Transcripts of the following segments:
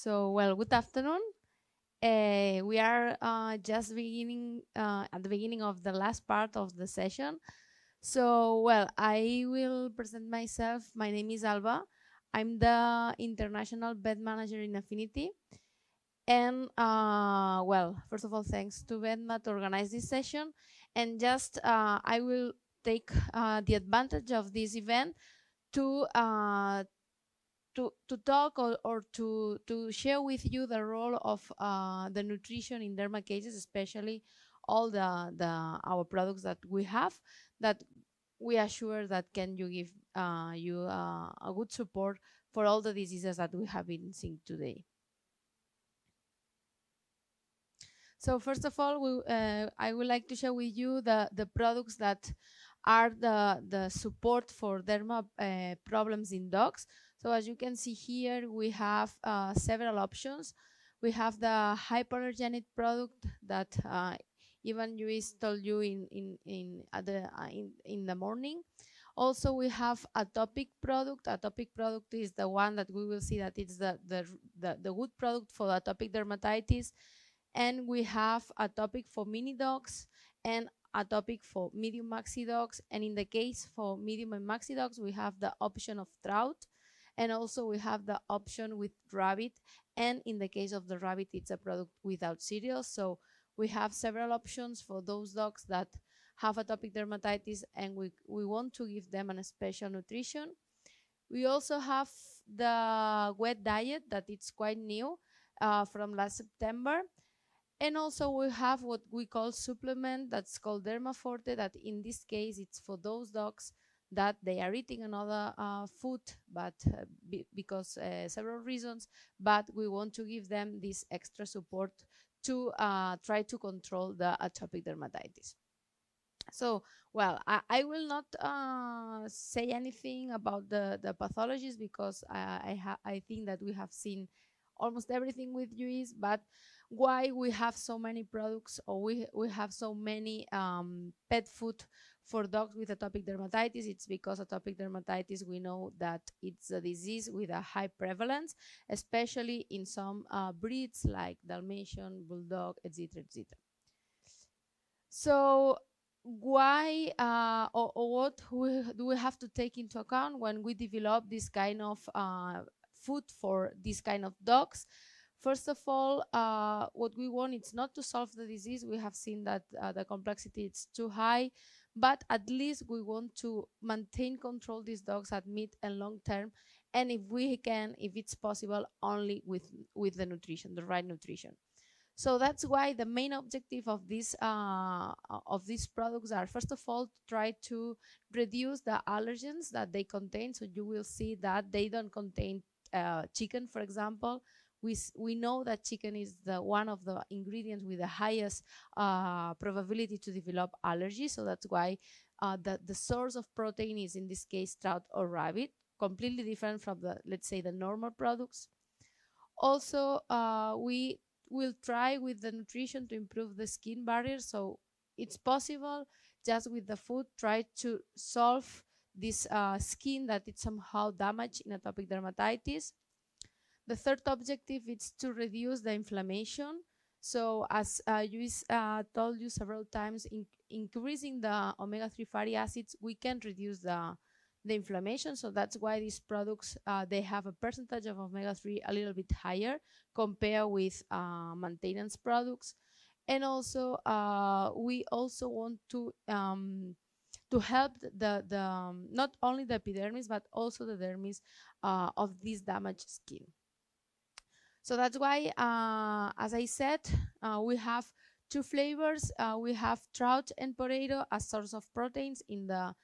Well, good afternoon. We are just beginning at the beginning of the last part of the session. Well, I will present myself. My name is Alba. I'm the international bed manager in Affinity. And first of all, thanks to Vedma to organize this session. And just I will take the advantage of this event to talk or to share with you the role of the nutrition in derma cases, especially all the our products that we have that we are sure that can you give you a good support for all the diseases that we have been seeing today. So first of all, I would like to share with you the products that are the support for derma problems in dogs. So as you can see here, we have several options. We have the hypoallergenic product that even Luis told you in the morning. Also, we have atopic product. Atopic product is the one that we will see that it's the good product for atopic dermatitis. And we have a topic for mini dogs and a topic for medium maxi dogs. And in the case for medium and maxi dogs, we have the option of trout. And also we have the option with rabbit. And in the case of the rabbit, it's a product without cereals. So we have several options for those dogs that have atopic dermatitis and we want to give them a special nutrition. We also have the wet diet that it's quite new from last September. And also we have what we call supplement that's called Derma Forte, that in this case it's for those dogs that they are eating another food, but because several reasons, but we want to give them this extra support to try to control the atopic dermatitis. So, well, I will not say anything about the pathologies because I think that we have seen almost everything with UEs, but why we have so many products or we have so many pet food for dogs with atopic dermatitis? It's because atopic dermatitis, we know that it's a disease with a high prevalence, especially in some breeds like Dalmatian, Bulldog, etc., etc. So why or what do we have to take into account when we develop this kind of food for this kind of dogs? First of all, what we want is not to solve the disease. We have seen that the complexity is too high, but at least we want to maintain control these dogs at mid and long term, and if we can, if it's possible, only with the nutrition, the right nutrition. So that's why the main objective of these products are, first of all, to try to reduce the allergens that they contain. So you will see that they don't contain chicken, for example. We know that chicken is one of the ingredients with the highest probability to develop allergies. So that's why the source of protein is, in this case, trout or rabbit, completely different from let's say, the normal products. Also, we will try with the nutrition to improve the skin barrier. So it's possible just with the food, try to solve this skin that it's somehow damaged in atopic dermatitis. The third objective is to reduce the inflammation. So as you told you several times, increasing the omega-3 fatty acids, we can reduce the inflammation. So that's why these products, they have a percentage of omega-3 a little bit higher compared with maintenance products. And also, we also want to help the not only the epidermis, but also the dermis of this damaged skin. So that's why, as I said, we have two flavors. We have trout and potato as source of proteins in the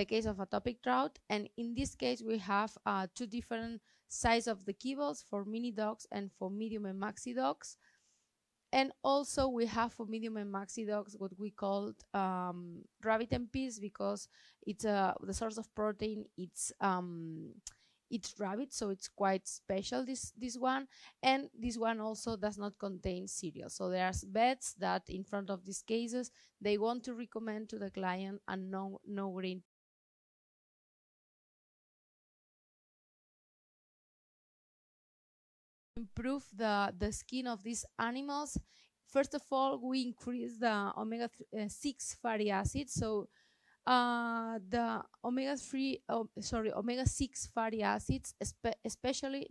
case of atopic trout. And in this case, we have two different size of the kibbles for mini dogs and for medium and maxi dogs. And also we have for medium and maxi dogs what we call rabbit and peas, because it's the source of protein. It's rabbit, so it's quite special, this one. And this one also does not contain cereal. So there's vets that in front of these cases, they want to recommend to the client a no grain improve the skin of these animals. First of all, we increase the omega-6 fatty acids. So the omega-6 fatty acids, especially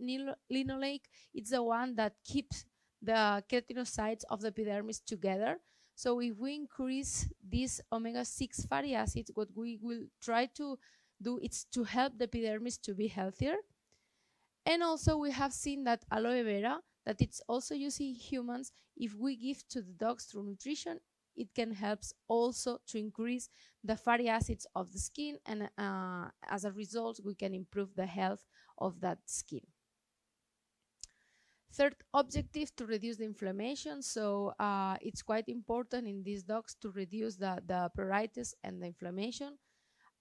linoleic, it's the one that keeps the keratinocytes of the epidermis together. So if we increase these omega-6 fatty acids, what we will try to do is to help the epidermis to be healthier. And also we have seen that aloe vera, that it's also used in humans, if we give to the dogs through nutrition, it can help also to increase the fatty acids of the skin, and as a result, we can improve the health of that skin. Third objective, to reduce the inflammation. So it's quite important in these dogs to reduce the pruritus and the inflammation.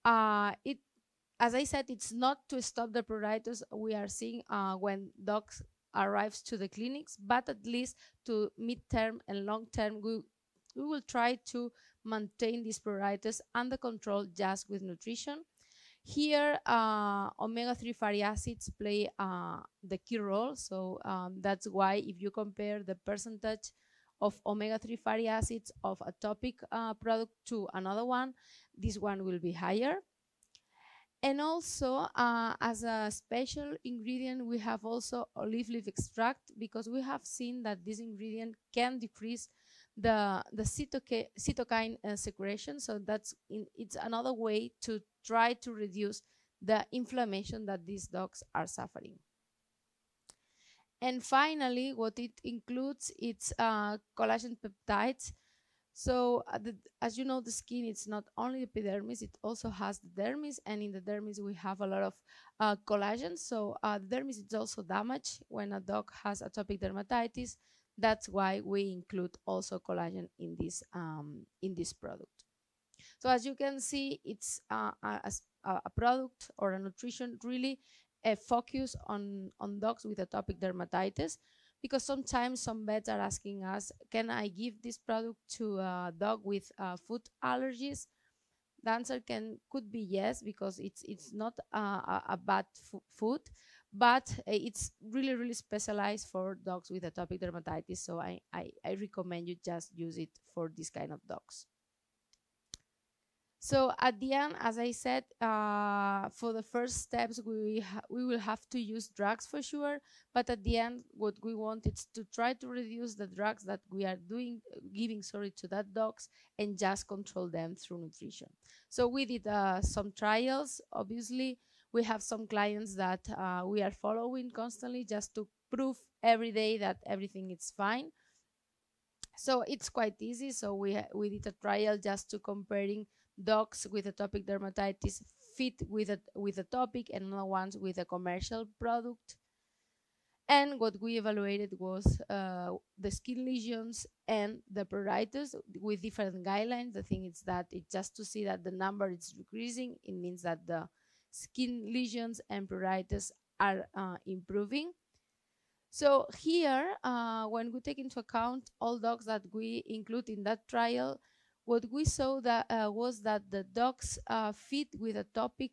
As I said, it's not to stop the pruritus we are seeing when dogs arrives to the clinics, but at least to mid-term and long-term, we will try to maintain this pruritus under control just with nutrition. Here, omega-3 fatty acids play the key role. So that's why if you compare the percentage of omega-3 fatty acids of a topic product to another one, this one will be higher. And also, as a special ingredient, we have also olive leaf extract, because we have seen that this ingredient can decrease the cytokine secretion. So it's another way to try to reduce the inflammation that these dogs are suffering. And finally, what it includes, it's collagen peptides. So as you know, the skin, it's not only epidermis, it also has the dermis, and in the dermis we have a lot of collagen. So the dermis is also damaged when a dog has atopic dermatitis. That's why we include also collagen in this product. So as you can see, it's a product or a nutrition really focus on dogs with atopic dermatitis, because sometimes some vets are asking us, can I give this product to a dog with food allergies? The answer could be yes, because it's not a bad food, but it's really specialized for dogs with atopic dermatitis. So I recommend you just use it for this kind of dogs. So at the end, as I said, for the first steps, we will have to use drugs for sure. But at the end, what we want is to try to reduce the drugs that we are giving to that dogs, and just control them through nutrition. So we did some trials. Obviously, we have some clients that we are following constantly, just to prove every day that everything is fine. So it's quite easy. So we did a trial just to comparing dogs with atopic dermatitis fit with a topic, and other ones with a commercial product. And what we evaluated was the skin lesions and the pruritus with different guidelines. The thing is that it's just to see that the number is decreasing. It means that the skin lesions and pruritus are improving. So here, when we take into account all dogs that we include in that trial, what we saw was that the dogs fit with atopic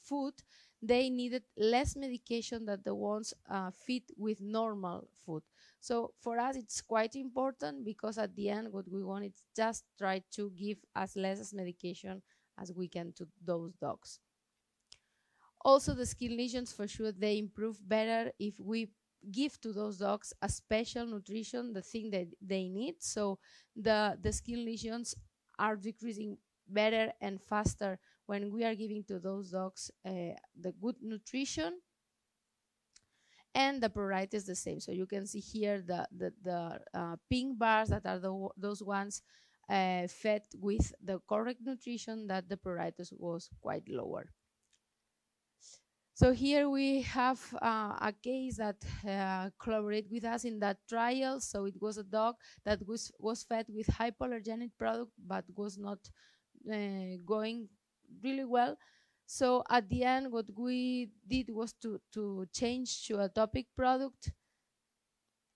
food, they needed less medication than the ones fit with normal food. So for us, it's quite important, because at the end, what we want is just try to give as less medication as we can to those dogs. Also, the skin lesions, for sure, they improve better if we give to those dogs a special nutrition, the thing that they need. So the skin lesions are decreasing better and faster when we are giving to those dogs the good nutrition. And the pruritus the same. So you can see here the pink bars that are those ones fed with the correct nutrition, that the pruritus was quite lower. So here we have a case that collaborated with us in that trial. So it was a dog that was fed with hypoallergenic product, but was not going really well. So at the end, what we did was to change to a topic product.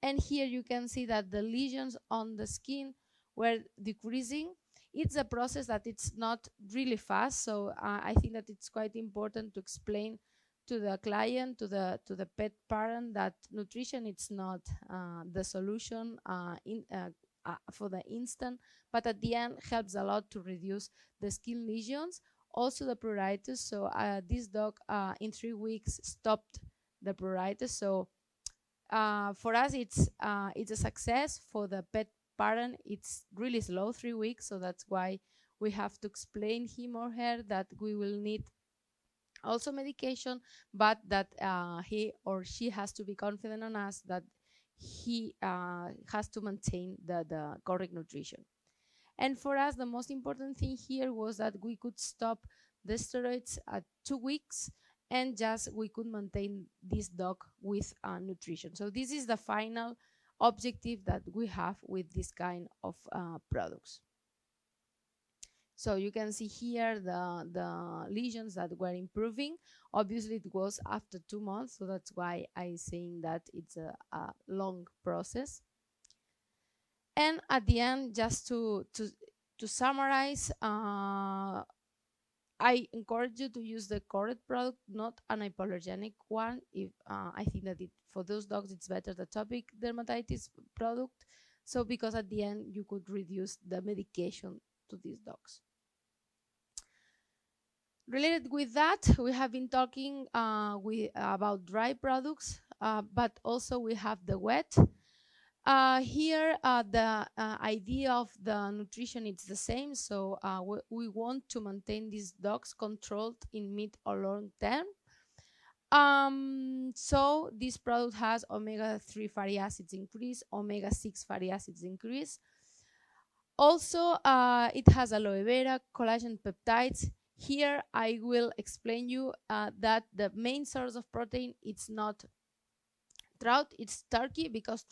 And here you can see that the lesions on the skin were decreasing. It's a process that it's not really fast. So I think that it's quite important to explain to the client, to the pet parent, that nutrition it's not the solution for the instant, but at the end helps a lot to reduce the skin lesions, also the pruritus. So this dog in 3 weeks stopped the pruritus. So for us it's a success. For the pet parent it's really slow, 3 weeks. So that's why we have to explain him or her that we will need also medication, but that he or she has to be confident on us that he has to maintain the correct nutrition. And for us, the most important thing here was that we could stop the steroids at 2 weeks, and just we could maintain this dog with nutrition. So this is the final objective that we have with this kind of products. So you can see here the lesions that were improving. Obviously it was after 2 months, so that's why I'm saying that it's a long process. And at the end, just to summarize, I encourage you to use the correct product, not an hypoallergenic one. If I think that for those dogs it's better the atopic dermatitis product. So because at the end you could reduce the medication to these dogs. Related with that, we have been talking about dry products, but also we have the wet. Here, the idea of the nutrition is the same. So we want to maintain these dogs controlled in mid or long term. So this product has omega-3 fatty acids increase, omega-6 fatty acids increase. Also, it has aloe vera, collagen peptides. Here, I will explain you that the main source of protein, it's not trout, it's turkey, because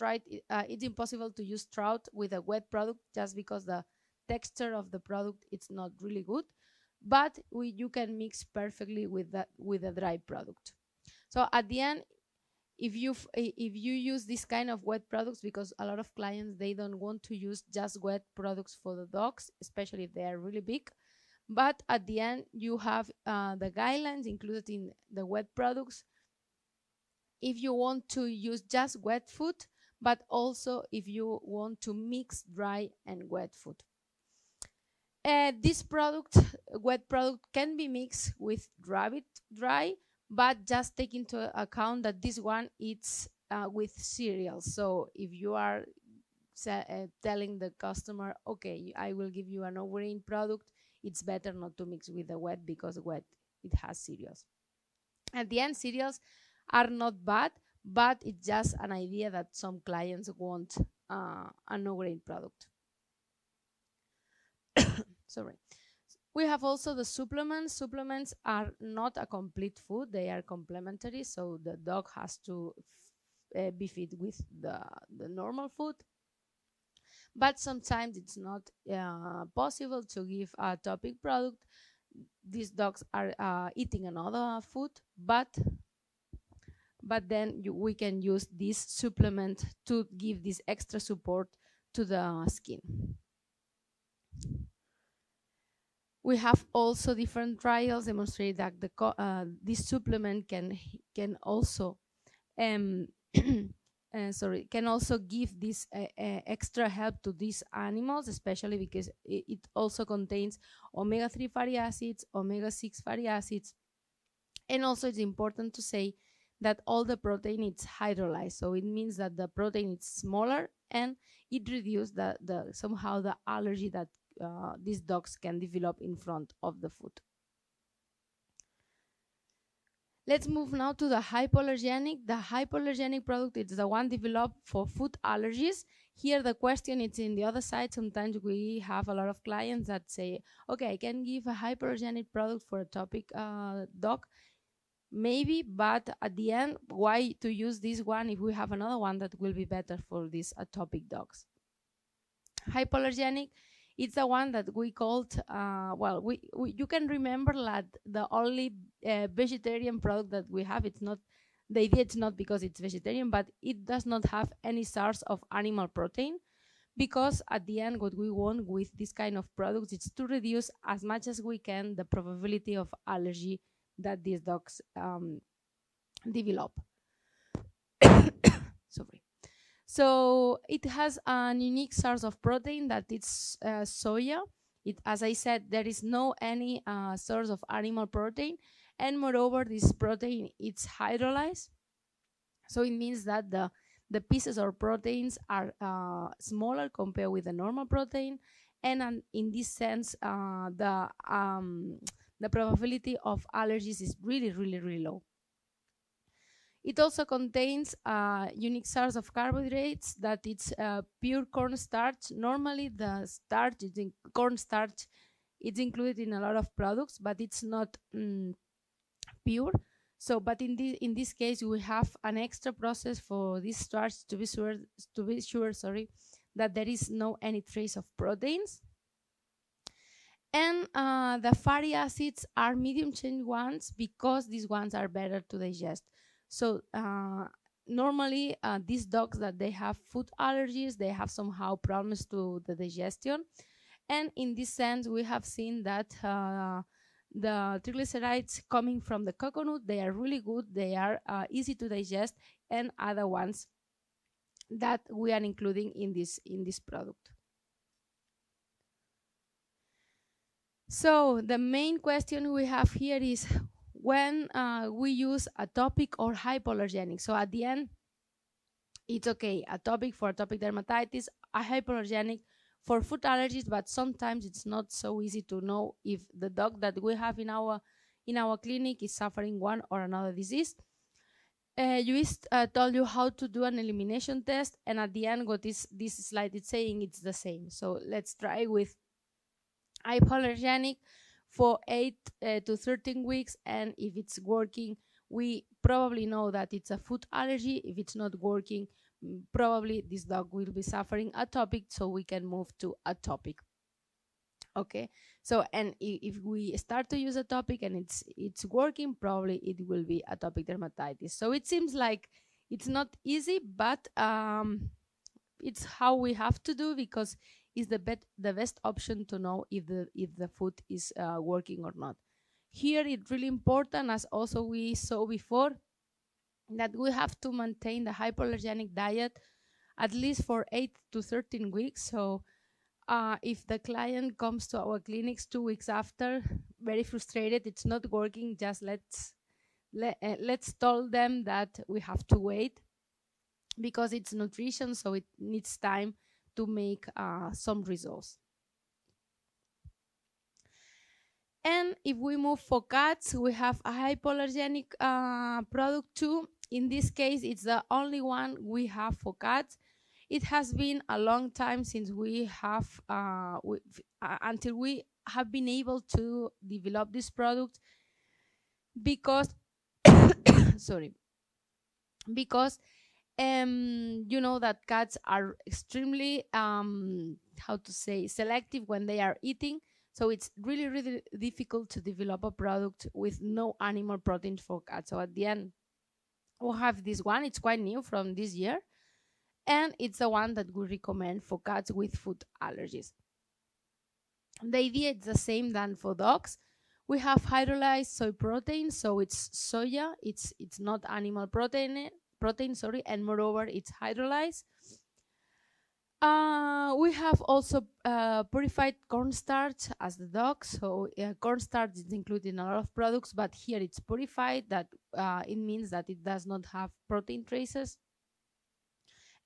it's impossible to use trout with a wet product just because the texture of the product it's not really good. But you can mix perfectly with a dry product. So at the end, if you use this kind of wet products, because a lot of clients they don't want to use just wet products for the dogs, especially if they are really big. But at the end, you have the guidelines included in the wet products if you want to use just wet food, but also if you want to mix dry and wet food. This wet product, can be mixed with rabbit dry, but just take into account that this one it's with cereals. So if you are telling the customer, okay, I will give you an overeating product, it's better not to mix with the wet, because wet it has cereals. At the end, cereals are not bad, but it's just an idea that some clients want an overeating product. Sorry. We have also the supplements. Supplements are not a complete food, they are complementary, so the dog has to be fed with the normal food. But sometimes it's not possible to give a topic product. These dogs are eating another food, but then we can use this supplement to give this extra support to the skin. We have also different trials demonstrate that this supplement can also can also give this extra help to these animals, especially because it also contains omega-3 fatty acids, omega-6 fatty acids, and also it's important to say that all the protein is hydrolyzed, so it means that the protein is smaller and it reduces somehow the allergy that these dogs can develop in front of the food. Let's move now to the hypoallergenic. The hypoallergenic product is the one developed for food allergies. Here the question is in the other side. Sometimes we have a lot of clients that say, okay, I can give a hypoallergenic product for a atopic dog. Maybe, but at the end, why to use this one if we have another one that will be better for these atopic dogs? Hypoallergenic, it's the one that we called, you can remember that the only vegetarian product that we have, it's not, the idea it's not because it's vegetarian, but it does not have any source of animal protein, because at the end what we want with this kind of products is to reduce as much as we can the probability of allergy that these dogs develop. Sorry. So it has a unique source of protein that it's soya. As I said, there is no any source of animal protein, and moreover, this protein it's hydrolyzed. So it means that the pieces or proteins are smaller compared with the normal protein, and in this sense, the probability of allergies is really, really, really low. It also contains a unique source of carbohydrates that it's pure cornstarch. Normally, the starch is in cornstarch. It's included in a lot of products, but it's not pure. So, but in this case, we have an extra process for this starch to be sure, sorry, that there is no any trace of proteins. And the fatty acids are medium chain ones because these ones are better to digest. So normally these dogs that they have food allergies, they have somehow problems to the digestion. And in this sense, we have seen that the triglycerides coming from the coconut, they are really good. They are easy to digest, and other ones that we are including in this product. So the main question we have here is when we use atopic or hypoallergenic. So at the end, it's okay, atopic for atopic dermatitis, a hypoallergenic for food allergies, but sometimes it's not so easy to know if the dog that we have in our clinic is suffering one or another disease. Luis told you how to do an elimination test, and at the end, what this slide is saying, it's the same. So let's try with hypoallergenic for 8 to 13 weeks, and if it's working, we probably know that it's a food allergy. If it's not working, probably this dog will be suffering atopic, so we can move to atopic. Okay, so and if we start to use atopic and it's working, probably it will be atopic dermatitis. So it seems like it's not easy, but it's how we have to do, because it's the best option to know if the food is working or not. Here it's really important, as also we saw before, that we have to maintain the hypoallergenic diet at least for 8 to 13 weeks. So if the client comes to our clinics 2 weeks after, very frustrated, it's not working, just let's tell them that we have to wait, because it's nutrition, so it needs time to make some results. And if we move for cats, we have a hypoallergenic product too. In this case, it's the only one we have for cats. It has been a long time since we have until we have been able to develop this product, because sorry, because you know that cats are extremely how to say, selective when they are eating. So it's really, really difficult to develop a product with no animal protein for cats. So at the end, we'll have this one. It's quite new from this year, and it's the one that we recommend for cats with food allergies. The idea is the same than for dogs. We have hydrolyzed soy protein, so it's soya. It's not animal protein, sorry, and moreover, it's hydrolyzed. We have also purified cornstarch as the dog. So cornstarch is included in a lot of products, but here it's purified. That it means that it does not have protein traces,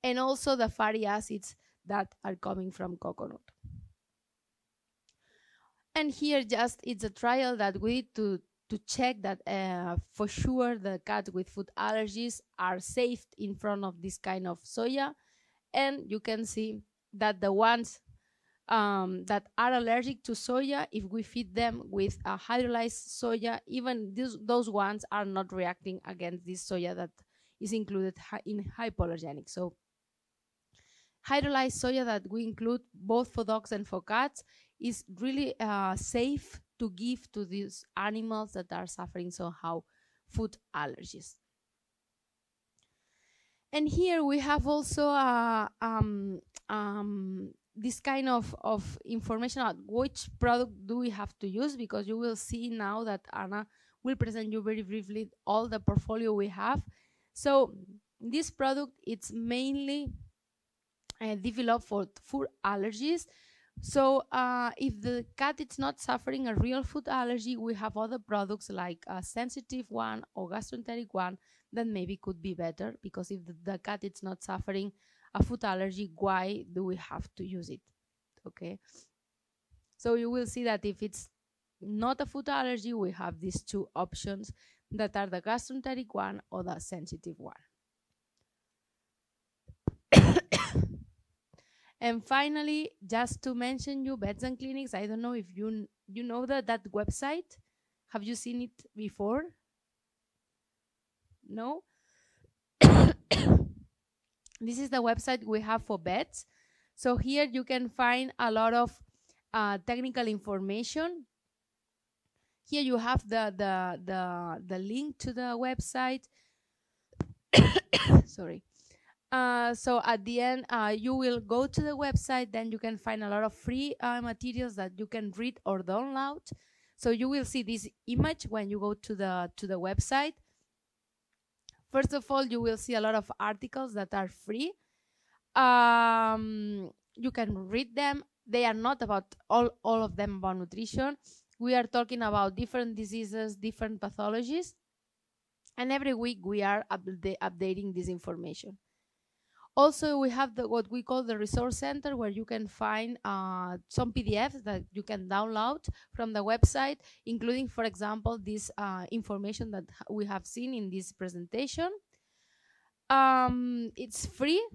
and also the fatty acids that are coming from coconut. And here just it's a trial that we need to check that for sure the cats with food allergies are safe in front of this kind of soya. And you can see that the ones that are allergic to soya, if we feed them with a hydrolyzed soya, even those ones are not reacting against this soya that is included in hypoallergenic. So hydrolyzed soya that we include both for dogs and for cats is really safe to give to these animals that are suffering somehow food allergies. And here we have also this kind of information about which product do we have to use, because you will see now that Anna will present you very briefly all the portfolio we have. So this product, it's mainly developed for food allergies. So if the cat is not suffering a real food allergy, we have other products like a sensitive one or gastroenteric one that maybe could be better, because if the cat is not suffering a food allergy, why do we have to use it? Okay, so you will see that if it's not a food allergy, we have these two options that are the gastroenteric one or the sensitive one. And finally, just to mention you, Beds and Clinics, I don't know if you know that website. Have you seen it before? No? This is the website we have for beds. So here you can find a lot of technical information. Here you have the link to the website. Sorry. So at the end, you will go to the website, then you can find a lot of free materials that you can read or download. So you will see this image when you go to the website. First of all, you will see a lot of articles that are free. You can read them. They are not about all of them about nutrition. We are talking about different diseases, different pathologies, and every week we are updating this information. Also, we have what we call the resource center, where you can find some PDFs that you can download from the website, including, for example, this information that we have seen in this presentation. It's free.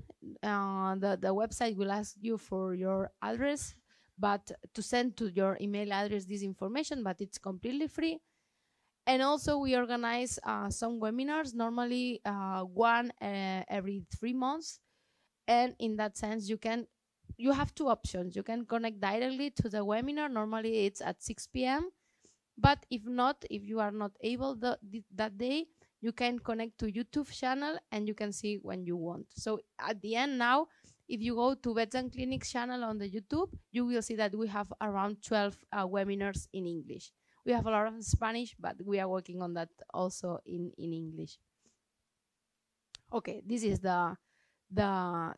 The website will ask you for your address, but to send to your email address this information, but it's completely free. And also we organize some webinars, normally one every 3 months. And in that sense, you have two options. You can connect directly to the webinar. Normally it's at 6 p.m. But if not, if you are not able that day, you can connect to YouTube channel and you can see when you want. So at the end now, if you go to Beds and Clinics channel on the YouTube, you will see that we have around 12 webinars in English. We have a lot of Spanish, but we are working on that also in English. Okay, this is the Beds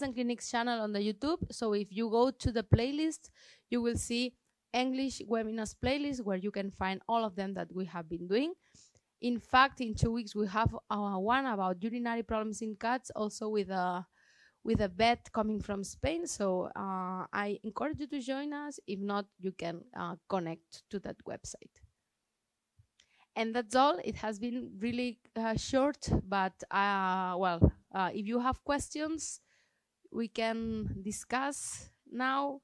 and Clinics channel on the YouTube. So if you go to the playlist, you will see English webinars playlist, where you can find all of them that we have been doing. In fact, in 2 weeks we have one about urinary problems in cats, also with a vet coming from Spain. So I encourage you to join us. If not, you can connect to that website. And that's all. It has been really short, but if you have questions, we can discuss now.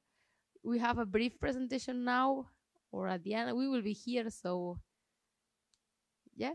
We have a brief presentation now, or at the end we will be here. So yeah.